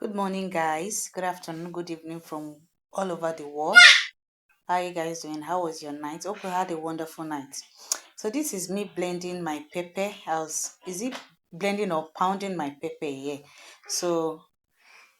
Good morning, guys. Good afternoon, good evening from all over the world. How are you guys doing? How was your night? Hope you had a wonderful night. So this is me blending my pepper. Is it blending or pounding my pepper here? So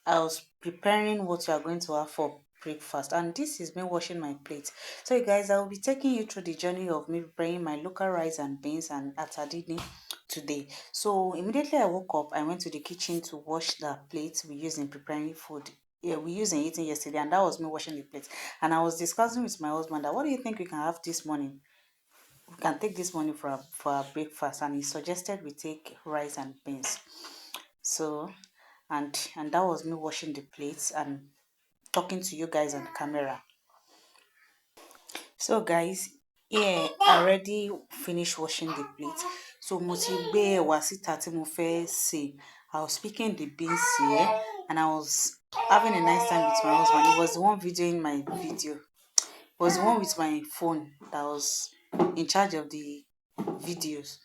I was preparing what you are going to have for breakfast, and this is me washing my plate. So, you guys, I will be taking you through the journey of me preparing my local rice and beans and atadini today. So, immediately I woke up, I went to the kitchen to wash the plates we use in preparing food. Yeah, we used in eating yesterday, and that was me washing the plates. And I was discussing with my husband that what do you think we can have this morning? We can take this morning for our breakfast, and he suggested we take rice and beans. So and that was me washing the plates and talking to you guys on camera. So guys, yeah, I already finished washing the plate. So mo ti gbé ẹ̀wà síta tí mo fẹ́ sè. I was picking the beans here and I was having a nice time with my husband. He was the one videoing my video. He was the one with my phone that was in charge of the videos.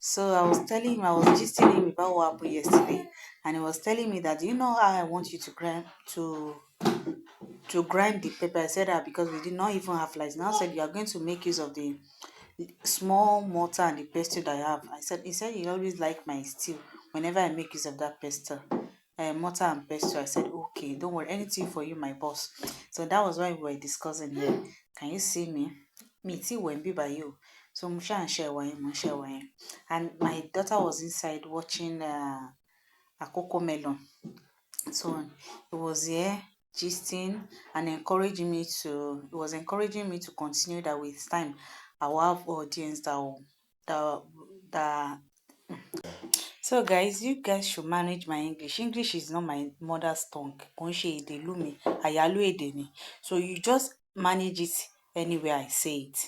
So I was telling him, I was just telling him about what happened yesterday, and he was telling me that, you know how I want you to grind the pepper. I said that because we did not even have lights. Now said you are going to make use of the small mortar and the pestle that I have. He said you always like my stew whenever I make use of that pestle. Mortar and pestle. I said, okay, don't worry, anything for you, my boss. So that was why we were discussing here. Can you see me? Me too when be by you. So Musha and share wine. And my daughter was inside watching a cocoa melon. So it was here gisting and it was encouraging me to continue that with time I will have audience that that so guys, you guys should manage my English. English is not my mother's tongue. Kò ń ṣe èdè ìlú mi, àyálò èdè ni. So you just manage it anywhere I say it.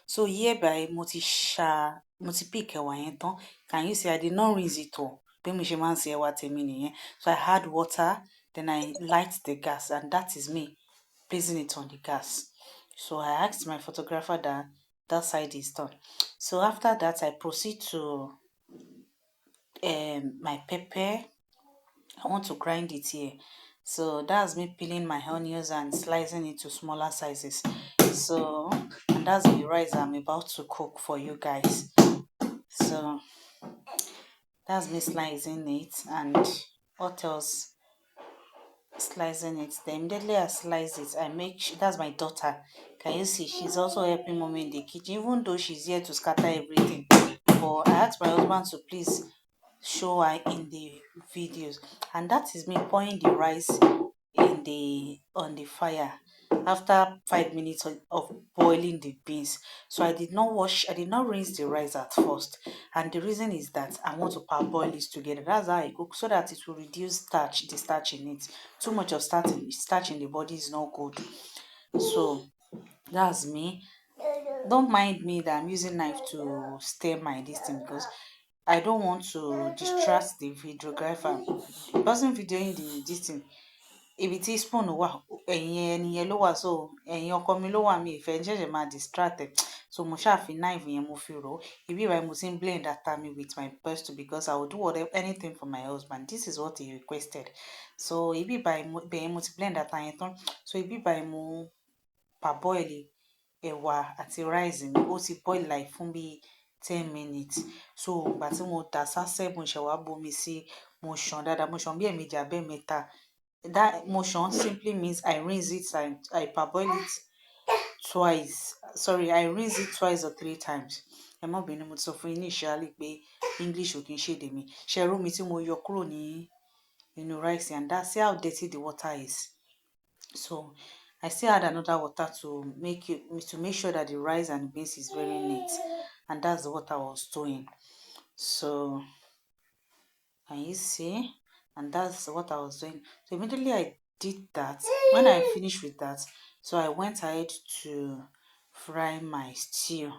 So hereby mo ti pick ẹ̀wà yẹn tán. Can you see I did not rinse it all? Bí mo ṣe máa ń ṣe ẹ̀wà tèmi nìyẹn. So I add water, then I light the gas, and that is me placing it on the gas. So I asked my photographer that that side is done. So after that, I proceed to my pepper. I want to grind it here. So that's me peeling my onions and slicing it to smaller sizes. So, and that's the rice I'm about to cook for you guys. So that's me slicing it, and what else? Slicing it. Then immediately I slice it, that's my daughter. Can you see? She's also helping mommy in the kitchen, even though she's here to scatter everything. But I asked my husband to please show her in the videos, and that is me pouring the rice in the on the fire after 5 minutes of boiling the beans. So I did not rinse the rice at first, and the reason is that I want to parboil it together. That's how I cook, so that it will reduce the starch in it. Too much of starch in the body is not good. So that's me. Don't mind me that I'm using knife to stir my this thing, because I don't want to distract the videographer. The person videoing the this thing, ibi tí spoon wà, ẹ̀yìn ẹni yẹn ló wà, so ẹ̀yìn ọkọ mi ló wà, mi ìfẹ́ ṣẹ̀ṣẹ̀ máa distract ẹ̀. So mo ṣáà fi knife yẹn mo fi rò ó. Ibi báyìí mo ti ń blend ata mi with my pestle, because I will do anything for my husband. This is what he requested. So ibi báyìí bẹ́ẹ̀ mo ti blend ata yẹn tán. So ibi báyìí mo parboil ẹ̀wà àti rice mi. Ó ti boil like fún bí 10 minutes. So ìgbà tí mo dà sásẹ̀, mo ṣẹ̀ wá bomi sí, mo ṣàn dáadáa, mo ṣàn bí ẹ̀ẹ̀mejì àbẹ́ẹ̀mẹ́ta. That motion simply means I rinse it and I parboil it twice. Sorry, I rinse it twice or 3 times. Ẹ má bínú, mo ti sọ fún yín initially pé English ò kí ń ṣèdè mi. Ṣé ẹ rí omi tí mo yọ kúrò ní inú rice, and that's how dirty the water is. So I still add another water to make sure that the rice and beans is very neat, and that's what I was doing. So can you see? And that's what I was doing. So immediately I did that. When I finished with that, so I went ahead to fry my stew.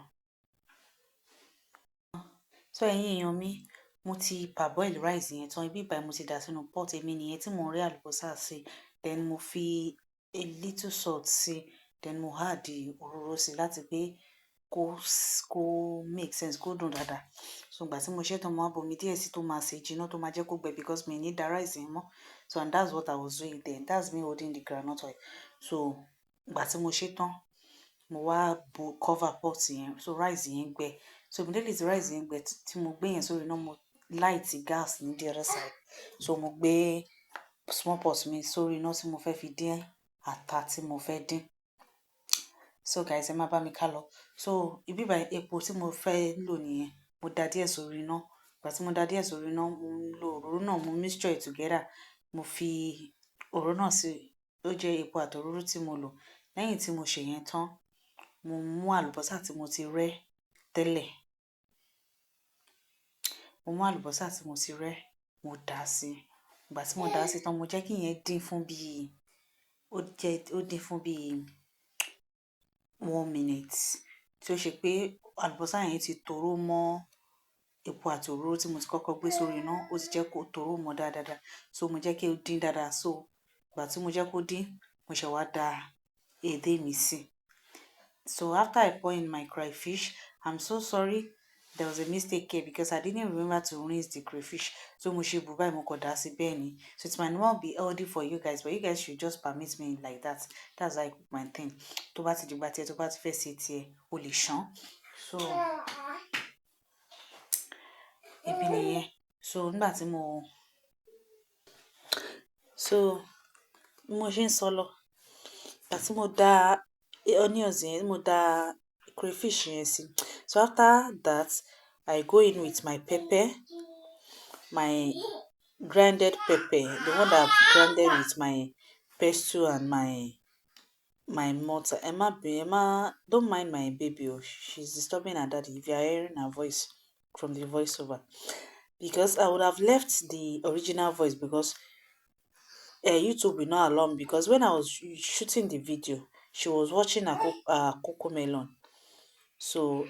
So ẹ̀yin èèyàn mi, mo ti parboil rice yẹn tán. Ibi báyìí mo ti dà sínú pot èmi nìyẹn tí mo ń rí àlùbọ́sà sí. Then mo fi a little salt sí. Then mo add òróró sí láti pé kó make sense, kó dùn dáadáa. So ìgbà tí mo ṣe tán mo wá bomi díẹ̀ sí tó máa ṣe jiná tó máa jẹ́ kó gbẹ because mi ní da rice yẹn mọ́. So and that's what I was doing then. That's me holding the groundnut oil. So ìgbà tí mo ṣe tán mo wá cover pot yẹn, so rice yẹn gbẹ. So immediately tí rice yẹn gbẹ tí mo gbé yẹn sórí iná, mo light gas ní the other side. So mo gbé small pot mi sórí iná tí mo fẹ́ fi dín ata tí mo fẹ́ dín. So guys, ẹ má bá mi ká lọ. So ibi báyìí epo tí mo fẹ́ lò nìyẹn, mo da díẹ̀ sórí iná. Ìgbà tí mo da díẹ̀ sórí iná, mo lo òróró náà, mo mixture it together. Mo fi òróró náà sí, ó jẹ́ epo àti òróró tí mo lò. Lẹ́yìn tí mo ṣe yẹn tán, mo mú àlùbọ́sà tí mo ti rẹ́ tẹ́lẹ̀. Mo mú àlùbọ́sà tí mo ti rẹ́, mo dà á sí. Ìgbà tí mo dà á sí tán, mo jẹ́ kí yẹn dín fún bí ó dín fún bí 1 minute. Tí ó ṣe pé àlùbọ́sà yẹn ti toró mọ́ epo àti òróró tí mo ti kọ́kọ́ gbé sórí iná, ó ti jẹ́ kó toró mọ́ dáadáa. So mo jẹ́ kí ó dín dáadáa. So ìgbà tí mo jẹ́ kó dín, mo ṣẹ̀ wá da edé mi sí. So after I pour in my crayfish, I'm so sorry, there was a mistake here because I didn't remember to rinse the crayfish. So mo ṣe bù báyìí, mo kàn dà sí bẹ́ẹ̀ ni. So it might not be healthy for you guys, but you guys should just permit me like that. That's how I cook my thing. Tó bá ti dìgbà tí ẹ tó bá ti fẹ́ ṣe tiẹ̀, o lè ṣán. So ibi nìyẹn. So nígbà tí mo ṣe ń sọ lọ, ìgbà tí mo da onions yẹn, mo da crayfish yẹn sí. So after that, I go in with my pepper, my grounded pepper, the one that I've grounded with my pestle and my mortar. Emma, don't mind my baby. She's disturbing her daddy if you are hearing her voice from the voiceover. Because I would have left the original voice because YouTube will not allow me. Because when I was shooting the video, she was watching a Cocomelon. So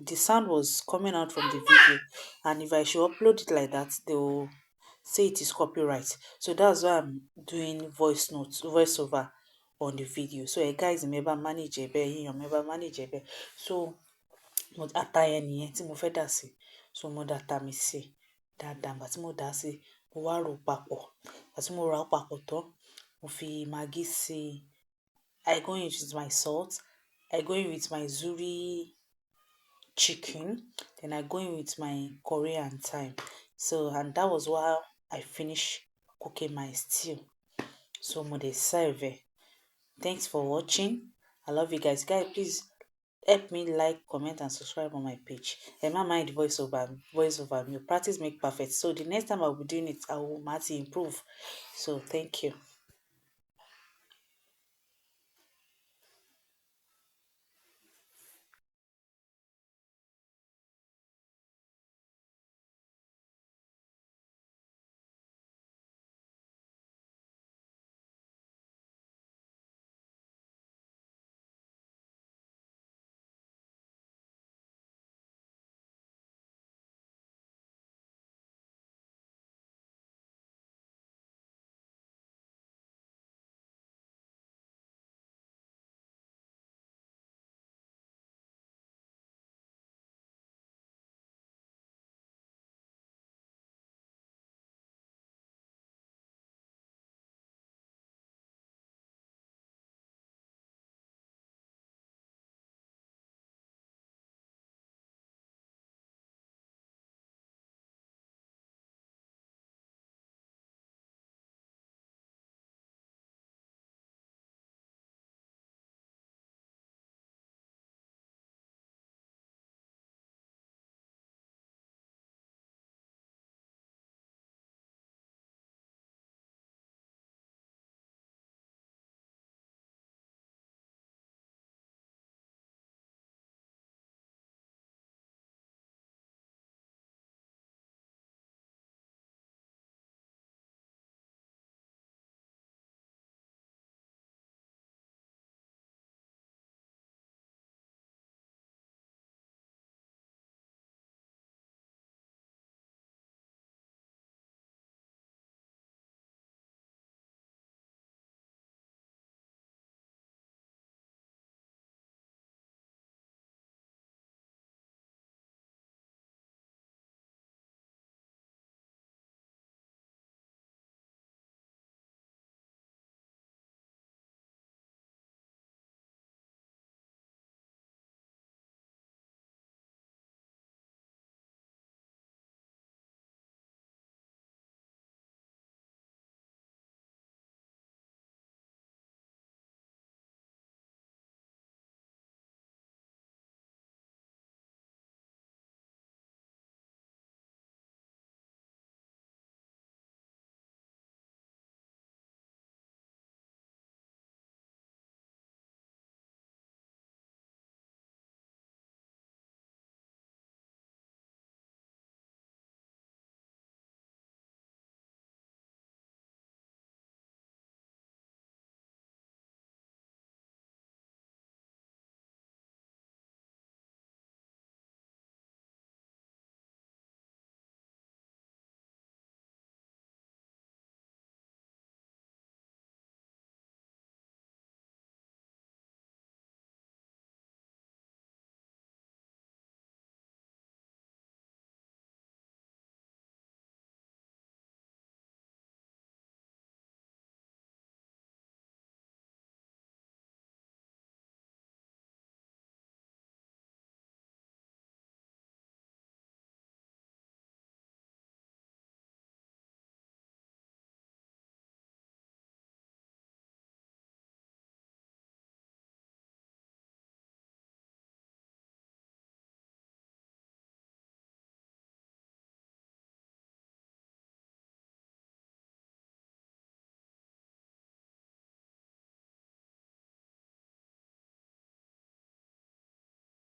the sound was coming out from the video, and if I should upload it like that, they will say it is copyright. So that's why I'm doing voiceover on the video. So guys, remember manage it. So ata yẹn nìyẹn tí mo fẹ́ dà sí. So mo dà ata mi sí dáadáa. Ìgbà tí mo dà sí, mo wá rò papọ̀. Ìgbà tí mo rò papọ̀ tán, mo fi maggi sí. I go in with my salt. I go in with my zuri chicken. Then I go in with my curry and thyme. So, and that was while I finished cooking my stew. So mo dey serve. Thanks for watching. I love you guys. Guys, please help me like, comment, and subscribe on my page. And my mind voiceover. Practice make perfect. So the next time I'll be doing it, I will improve. So thank you.